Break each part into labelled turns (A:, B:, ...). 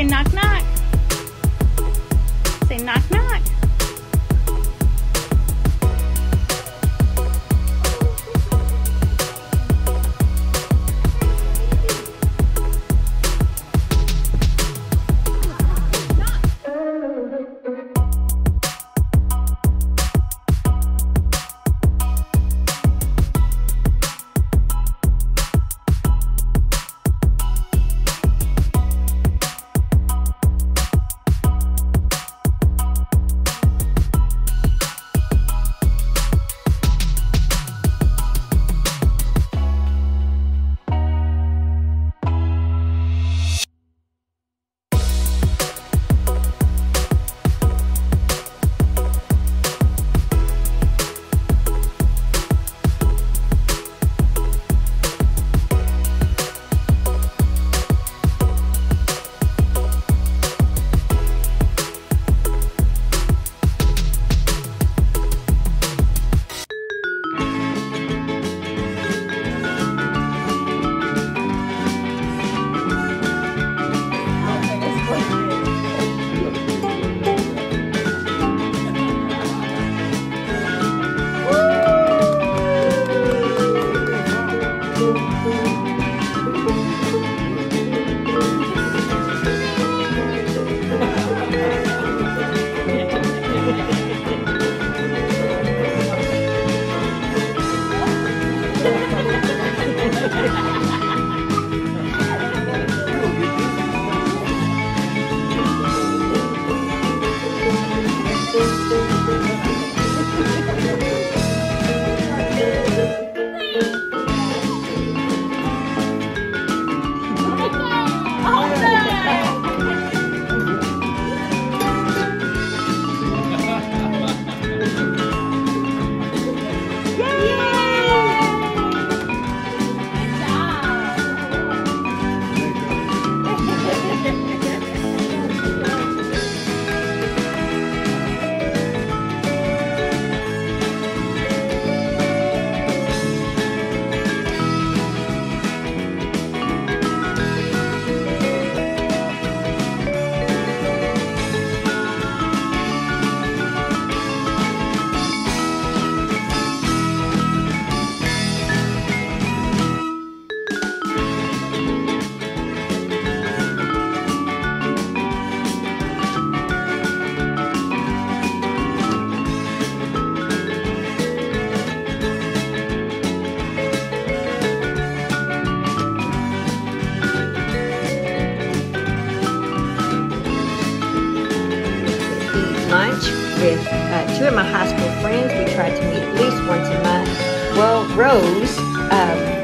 A: knock knock. Say knock knock.
B: With two of my high school friends. We tried to meet at least once a month. Well, Rose,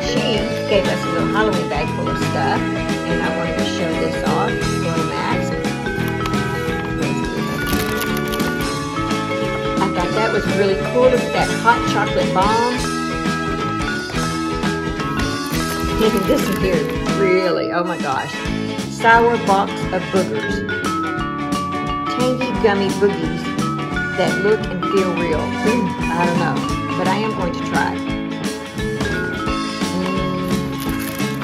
B: she gave us a little Halloween bag full of stuff, and I wanted to show this off. Little mask. I thought that was really cool. Look at that hot chocolate bomb. And this one here, really, oh my gosh. Sour box of boogers. Tangy gummy boogies that look and feel real. I don't know, but I am going to try.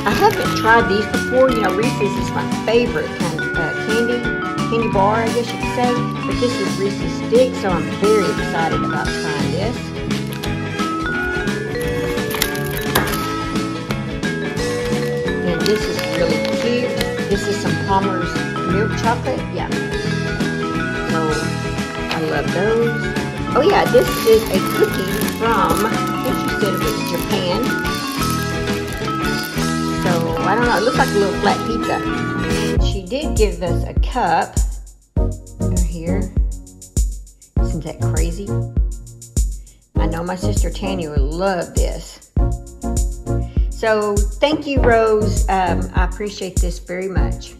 B: I haven't tried these before. You know, Reese's is my favorite kind of candy bar, I guess you could say. But this is Reese's Stick, so I'm very excited about trying this. And this is really cute. This is some Palmer's milk chocolate. Yeah. So I love those. Oh yeah, this is a cookie from, I think she said it was Japan. So I don't know, it looks like a little flat pizza. And she did give us a cup. Over here. Isn't that crazy? I know my sister Tanya would love this. So thank you, Rose. I appreciate this very much.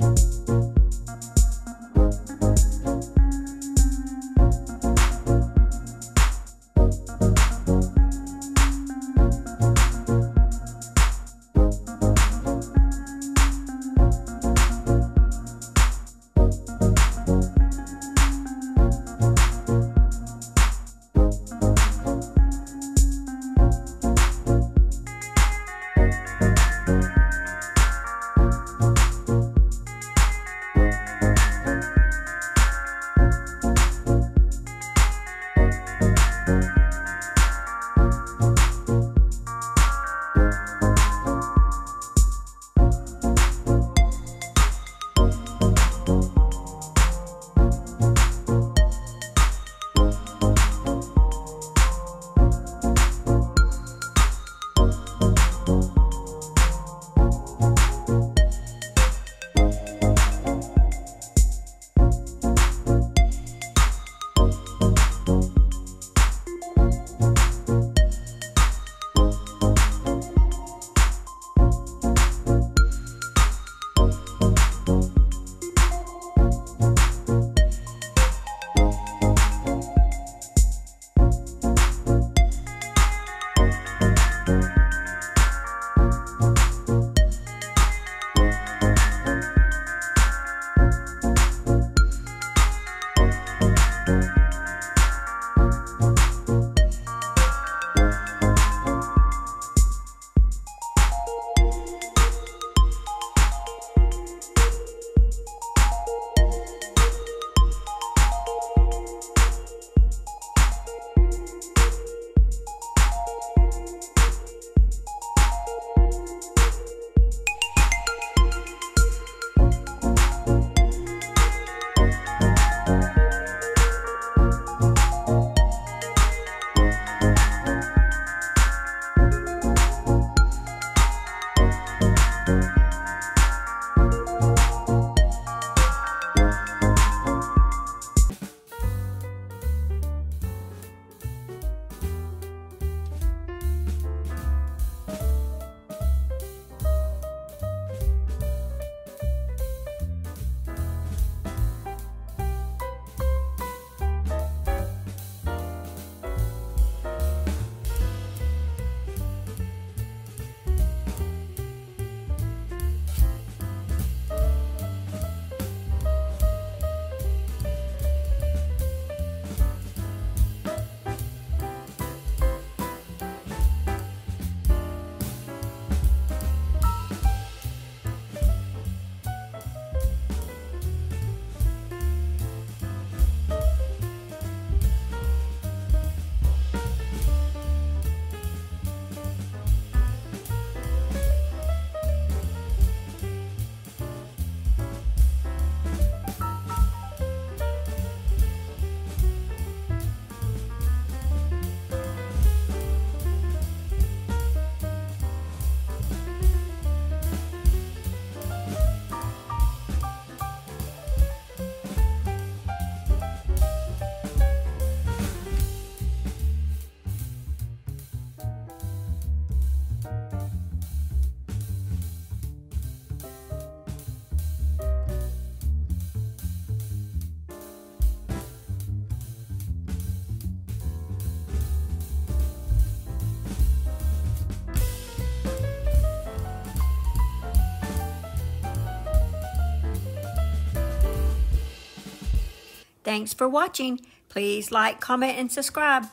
B: Thanks for watching. Please like, comment, and subscribe.